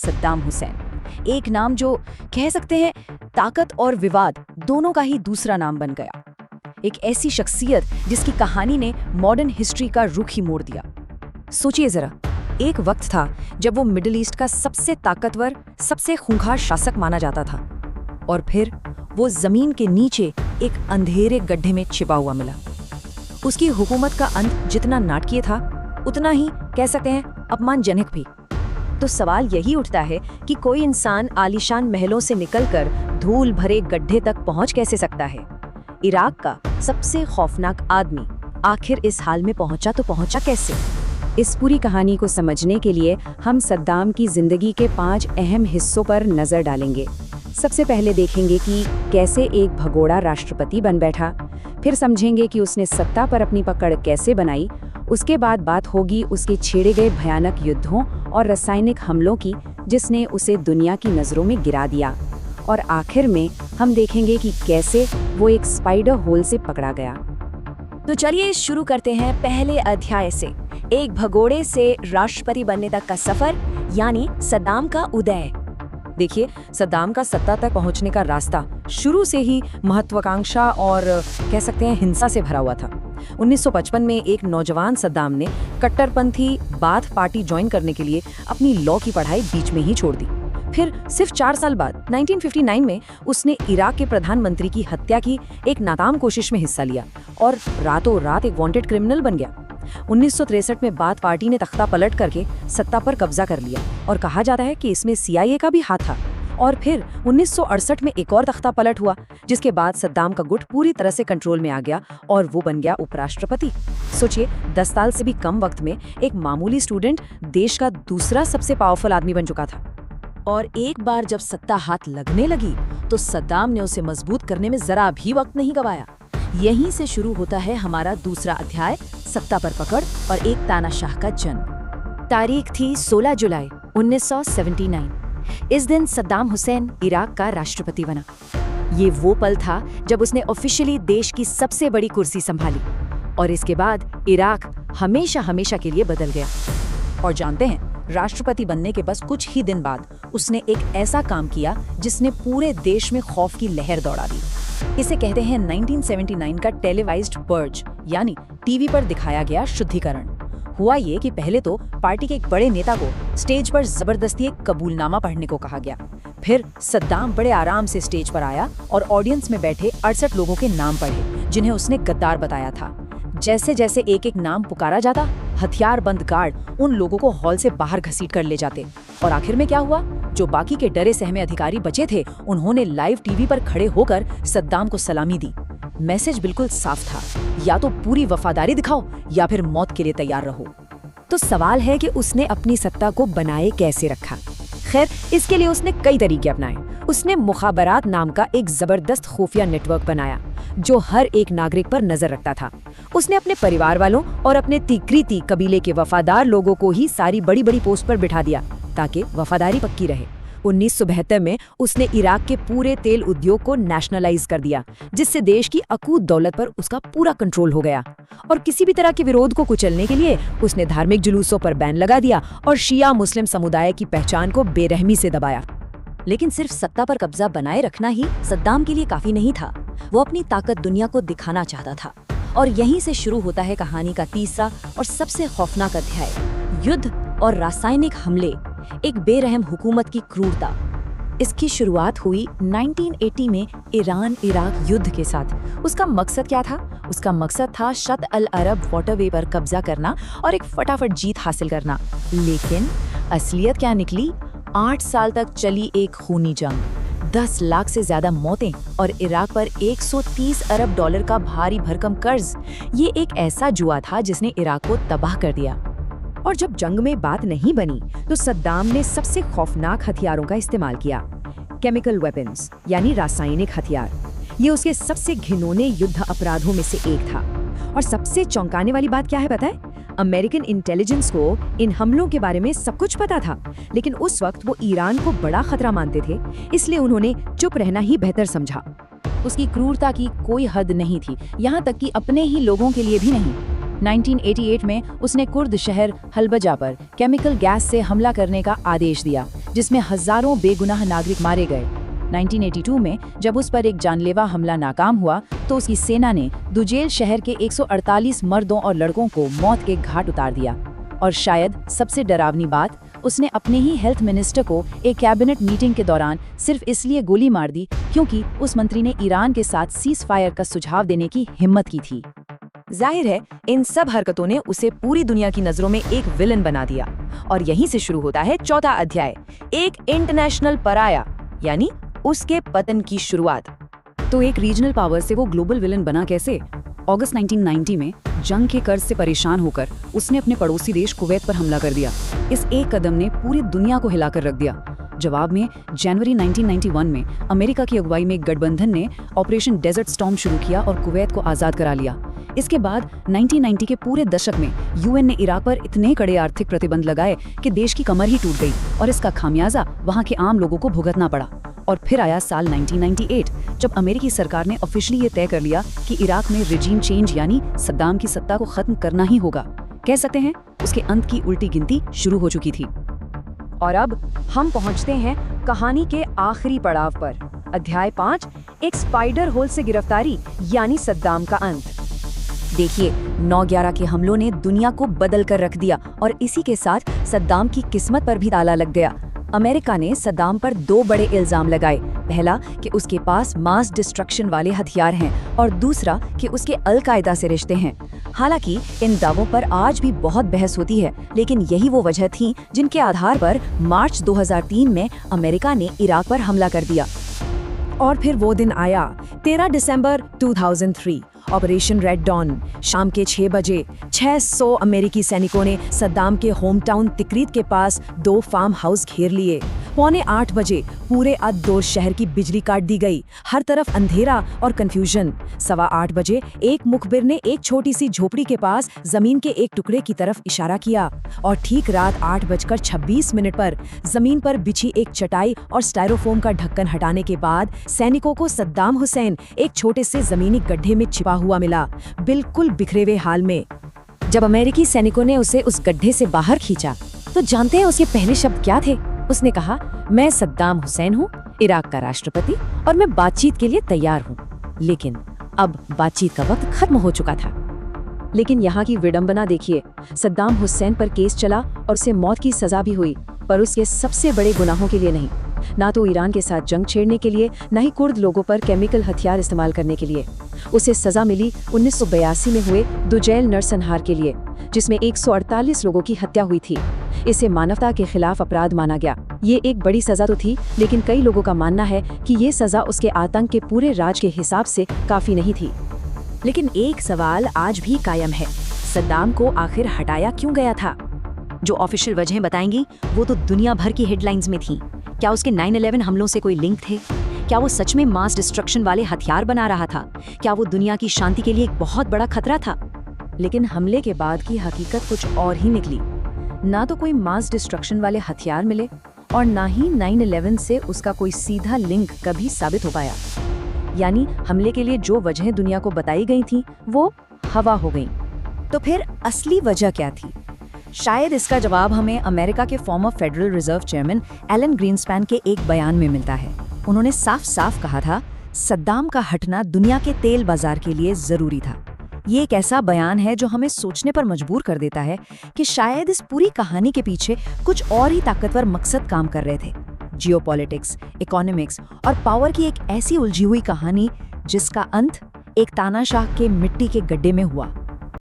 सद्दाम हुसैन। एक नाम जो कह सकते हैं ताकत और विवाद दोनों का ही दूसरा नाम बन गया। एक ऐसी शख्सियत जिसकी कहानी ने मॉडर्न हिस्ट्री का रुख ही मोड़ दिया। सोचिए जरा, एक वक्त था जब वो मिडिल ईस्ट का सबसे ताकतवर, सबसे खूंखार शासक माना जाता था, और फिर वो जमीन के नीचे एक अंधेरे गड्ढे में छिपा हुआ मिला। उसकी हुकूमत का अंत जितना नाटकीय था, उतना ही कह सकते हैं अपमानजनक भी। तो सवाल यही उठता है कि कोई इंसान आलीशान महलों से निकलकर धूल भरे गड्ढे तक पहुंच कैसे सकता है? इराक का सबसे खौफनाक आदमी आखिर इस हाल में पहुंचा तो पहुंचा कैसे? इस पूरी कहानी को समझने के लिए हम सद्दाम की जिंदगी के 5 अहम हिस्सों पर नजर डालेंगे। सबसे पहले देखेंगे कि कैसे एक भगोड़ा राष्ट्रपति बन बैठा, फिर समझेंगे कि उसने सत्ता पर अपनी पकड़ कैसे बनाई। उसके बाद बात होगी उसके छेड़े गए भयानक युद्धों और रासायनिक हमलों की, जिसने उसे दुनिया की नज़रों में गिरा दिया। और आखिर में हम देखेंगे कि कैसे वो एक स्पाइडर होल से पकड़ा गया। तो चलिए शुरू करते हैं पहले अध्याय से, एक भगोड़े से राष्ट्रपति बनने तक का सफर, यानी सद्दाम का उदय। देखिए, सद्दाम का सत्ता तक पहुंचने का रास्ता शुरू से ही महत्वाकांक्षा और कह सकते हैं हिंसा से भरा हुआ था। 1955 में एक नौजवान सद्दाम ने कट्टरपंथी बाथ पार्टी ज्वाइन करने के लिए अपनी लॉ की पढ़ाई बीच में ही छोड़ दी। फिर सिर्फ 4 साल बाद 1959 में उसने इराक के प्रधानमंत्री की हत्या की एक नाकाम कोशिश में हिस्सा लिया और रातों रात एक वांटेड क्रिमिनल बन गया। 1963 में बाथ पार्टी ने तख्ता पलट करके सत्ता पर कब्जा कर लिया और कहा जाता है कि इसमें CIA का भी हाथ था। और फिर 1968 में एक और तख्ता पलट हुआ, जिसके बाद सद्दाम का गुट पूरी तरह से कंट्रोल में आ गया और वो बन गया उपराष्ट्रपति। सोचिए, 10 साल से भी कम वक्त में एक मामूली स्टूडेंट देश का दूसरा सबसे पावरफुल आदमी बन चुका था। और एक बार जब सत्ता हाथ लगने लगी तो सद्दाम ने उसे मजबूत करने में जरा भी वक्त नहीं गवाया। यहीं से शुरू होता है हमारा दूसरा अध्याय, सत्ता पर पकड़ और एक तानाशाह का जन्म। तारीख थी 16 जुलाई 1979। इस दिन सद्दाम हुसैन इराक का राष्ट्रपति बना। ये वो पल था जब उसने ऑफिशियली देश की सबसे बड़ी कुर्सी संभाली, और इसके बाद इराक हमेशा हमेशा के लिए बदल गया। और जानते हैं, राष्ट्रपति बनने के बस कुछ ही दिन बाद उसने एक ऐसा काम किया जिसने पूरे देश में खौफ की लहर दौड़ा दी। इसे कहते हैं 1979 का टेलीवाइज्ड पर्ज, यानी टीवी पर दिखाया गया शुद्धिकरण। हुआ ये कि पहले तो पार्टी के एक बड़े नेता को स्टेज पर जबरदस्ती एक कबूलनामा पढ़ने को कहा गया। फिर सद्दाम बड़े आराम से स्टेज पर आया और ऑडियंस में बैठे 68 लोगों के नाम पढ़े जिन्हें उसने गद्दार बताया था। जैसे जैसे एक एक नाम पुकारा जाता, हथियारबंद गार्ड उन लोगों को हॉल से बाहर घसीट कर ले जाते। और आखिर में क्या हुआ? जो बाकी के डरे सहमे अधिकारी बचे थे, उन्होंने लाइव टीवी पर खड़े होकर सद्दाम को सलामी दी। मैसेज बिल्कुल साफ था, या तो पूरी वफादारी दिखाओ या फिर मौत के लिए तैयार रहो। तो सवाल है कि उसने अपनी सत्ता को बनाए कैसे रखा। खैर, इसके लिए उसने कई तरीके अपनाए। उसने मुखाबरात नाम का एक जबरदस्त खुफिया नेटवर्क बनाया जो हर एक नागरिक पर नजर रखता था। उसने अपने परिवार वालों और अपने तिक्रीती कबीले के वफादार लोगों को ही सारी बड़ी बड़ी पोस्ट पर बिठा दिया ताकि वफादारी पक्की रहे। 1972 में उसने इराक के पूरे तेल उद्योग को नेशनलाइज कर दिया, जिससे देश की अकूत दौलत पर उसका पूरा कंट्रोल हो गया। और किसी भी तरह के विरोध को कुचलने के लिए उसने धार्मिक जुलूसों पर बैन लगा दिया और शिया मुस्लिम समुदाय की पहचान को बेरहमी से दबाया। लेकिन सिर्फ सत्ता पर कब्जा बनाए रखना ही सद्दाम के लिए काफी नहीं था। वो अपनी ताकत दुनिया को दिखाना चाहता था। और यहीं से शुरू होता है कहानी का तीसरा और सबसे खौफनाक अध्याय, युद्ध और रासायनिक हमले, एक बेरहम हुकूमत की क्रूरता। इसकी शुरुआत हुई 1980 में ईरान इराक युद्ध के साथ। उसका मकसद क्या था? उसका मकसद था शत अल अरब वाटरवे पर कब्जा करना और एक फटाफट जीत हासिल करना। लेकिन असलियत क्या निकली? 8 साल तक चली एक खूनी जंग, 10 लाख से ज्यादा मौतें और इराक पर 130 अरब डॉलर का भारी भरकम कर्ज। ये एक ऐसा जुआ था जिसने इराक को तबाह कर दिया। और जब जंग में बात नहीं बनी तो सद्दाम ने सबसे खौफनाक हथियारों का इस्तेमाल किया, केमिकल वेपन्स यानी रासायनिक हथियार। ये उसके सबसे घिनौने युद्ध अपराधों में से एक था। और सबसे चौंकाने वाली बात क्या है पता है? अमेरिकन इंटेलिजेंस को इन हमलों के बारे में सब कुछ पता था, लेकिन उस वक्त वो ईरान को बड़ा खतरा मानते थे, इसलिए उन्होंने चुप रहना ही बेहतर समझा। उसकी क्रूरता की कोई हद नहीं थी, यहाँ तक कि अपने ही लोगों के लिए भी नहीं। 1988 में उसने कुर्द शहर हलबजा पर केमिकल गैस से हमला करने का आदेश दिया, जिसमें हजारों बेगुनाह नागरिक मारे गए। 1982 में जब उस पर एक जानलेवा हमला नाकाम हुआ तो उसकी सेना ने दुजेल शहर के 148 मर्दों और लड़कों को मौत के घाट उतार दिया। और शायद सबसे डरावनी बात, उसने अपने ही हेल्थ मिनिस्टर को एक कैबिनेट मीटिंग के दौरान सिर्फ इसलिए गोली मार दी क्योंकि उस मंत्री ने ईरान के साथ सीज फायर का सुझाव देने की हिम्मत की थी। जाहिर है इन सब हरकतों ने उसे पूरी दुनिया की नजरों में एक विलन बना दिया। और यहीं से शुरू होता है चौथा अध्याय, एक इंटरनेशनल पराया, यानी उसके पतन की शुरुआत। तो एक रीजनल पावर से वो ग्लोबल विलन बना कैसे? अगस्त 1990 में जंग के कर्ज से परेशान होकर उसने अपने पड़ोसी देश कुवैत पर हमला कर दिया। इस एक कदम ने पूरी दुनिया को हिलाकर रख दिया। जवाब में जनवरी 1991 में अमेरिका की अगुवाई में एक गठबंधन ने ऑपरेशन डेजर्ट स्टॉर्म शुरू किया और कुवैत को आज़ाद करा लिया। इसके बाद 1990 के पूरे दशक में यूएन ने इराक पर इतने कड़े आर्थिक प्रतिबंध लगाए कि देश की कमर ही टूट गई और इसका खामियाजा वहाँ के आम लोगों को भुगतना पड़ा। और फिर आया साल 1998 जब अमेरिकी सरकार ने ऑफिशियली ये तय कर लिया कि इराक में रिजीम चेंज यानी सद्दाम की सत्ता को खत्म करना ही होगा। कह सकते हैं उसके अंत की उल्टी गिनती शुरू हो चुकी थी। और अब हम पहुंचते हैं कहानी के आखिरी पड़ाव पर, अध्याय 5, एक स्पाइडर होल से गिरफ्तारी यानी सद्दाम का अंत। देखिए, 9/11 के हमलों ने दुनिया को बदल कर रख दिया और इसी के साथ सद्दाम की किस्मत पर भी ताला लग गया। अमेरिका ने सद्दाम पर 2 बड़े इल्जाम लगाए। पहला कि उसके पास मास डिस्ट्रक्शन वाले हथियार हैं और दूसरा कि उसके अल-कायदा से रिश्ते हैं। हालांकि इन दावों पर आज भी बहुत बहस होती है, लेकिन यही वो वजह थी जिनके आधार पर मार्च 2003 में अमेरिका ने इराक पर हमला कर दिया। और फिर वो दिन आया, 13 दिसंबर 2003, ऑपरेशन रेड डॉन। शाम के 6 बजे 600 अमेरिकी सैनिकों ने सद्दाम के होम टाउन तिक्रीत के पास 2 फार्म हाउस घेर लिए। 7:45 बजे पूरे अद-दौर शहर की बिजली काट दी गई। हर तरफ अंधेरा और कंफ्यूजन। 8:15 बजे एक मुखबिर ने एक छोटी सी झोपड़ी के पास जमीन के एक टुकड़े की तरफ इशारा किया और ठीक रात 8:26 पर जमीन पर बिछी एक चटाई और स्टायरोफोम का ढक्कन हटाने के बाद सैनिकों को सद्दाम हुसैन एक छोटे से जमीनी गड्ढे में छिपा हुआ मिला, बिल्कुल बिखरे हुए हाल में। जब अमेरिकी सैनिकों ने उसे उस गड्ढे से बाहर खींचा तो जानते हैं उसके पहले शब्द क्या थे? उसने कहा, मैं सद्दाम हुसैन हूँ, इराक का राष्ट्रपति, और मैं बातचीत के लिए तैयार हूँ। लेकिन अब बातचीत का वक्त खत्म हो चुका था। लेकिन यहाँ की विडंबना देखिए, सद्दाम हुसैन पर केस चला और उसे मौत की सजा भी हुई, पर उसके सबसे बड़े गुनाहों के लिए नहीं। ना तो ईरान के साथ जंग छेड़ने के लिए, न ही कुर्द लोगों पर केमिकल हथियार इस्तेमाल करने के लिए। उसे सजा मिली 1982 में हुए दुजैल नरसंहार के लिए, जिसमें 148 लोगों की हत्या हुई थी। इसे मानवता के खिलाफ अपराध माना गया। ये एक बड़ी सजा तो थी, लेकिन कई लोगों का मानना है कि ये सजा उसके आतंक के पूरे राज के हिसाब से काफी नहीं थी। लेकिन एक सवाल आज भी कायम है, सद्दाम को आखिर हटाया क्यों गया था? जो ऑफिशियल वजहें बताएंगी वो तो दुनिया भर की हेडलाइंस में थी। क्या उसके 9/11 हमलों से कोई लिंक थे? क्या वो सच में मास डिस्ट्रक्शन वाले हथियार बना रहा था? क्या वो दुनिया की शांति के लिए एक बहुत बड़ा खतरा था? लेकिन हमले के बाद की हकीकत कुछ और ही निकली। ना तो कोई मास डिस्ट्रक्शन वाले हथियार मिले और ना ही 9/11 से उसका कोई सीधा लिंक कभी साबित हो पाया। यानी हमले के लिए जो वजहें दुनिया को बताई गई थी वो हवा हो गई। तो फिर असली वजह क्या थी? शायद इसका जवाब हमें अमेरिका के farmer federal reserve chairman Alan Greenspan के एक बयान में मिलता है। उन्होंने साफ साफ कहा था, सद्दाम का हटना दुनिया के तेल बाजार के लिए जरूरी था। ये एक ऐसा बयान है जो हमें सोचने पर मजबूर कर देता है कि शायद इस पूरी कहानी के पीछे कुछ और ही ताकतवर मकसद काम कर रहे थे। जियोपॉलिटिक्स, इकोनॉमिक्स और पावर की एक ऐसी उलझी हुई कहानी जिसका अंत एक तानाशाह के मिट्टी के गड्ढे में हुआ।